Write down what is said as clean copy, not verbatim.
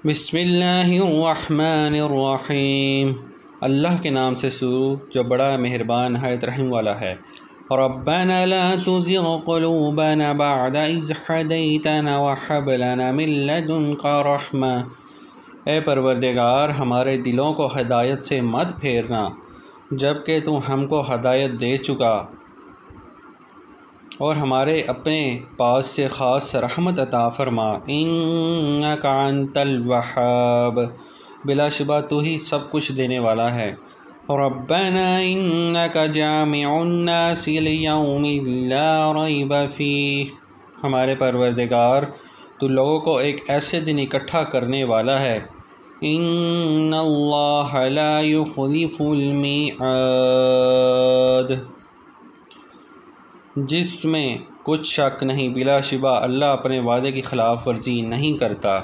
بسم اللہ الرحمن الرحیم، اللہ کے نام سے شروع جو بڑا مہربان نہایت رحم والا ہے۔ ربنا لا تزغ قلوبنا بعد اذ هديتنا وهب لنا من لدنك رحمة، اے پروردگار ہمارے دلوں کو ہدایت سے مت پھیرنا جب کہ تو ہم کو ہدایت دے چکا، اور ہمارے اپنے پاس سے خاص رحمت عطا فرما۔ انک انت الوہاب، بلا شبہ تو ہی سب کچھ دینے والا ہے۔ ربنا انک جامع الناس لیوم لا ریب فیہ، ہمارے پروردگار تو لوگوں کو ایک ایسے دن اکٹھا کرنے والا ہے۔ ان اللہ لا یخلف المیعاد، جس میں کچھ شک نہیں، بلا شبہ اللہ اپنے وعدے کی خلاف ورزی نہیں کرتا۔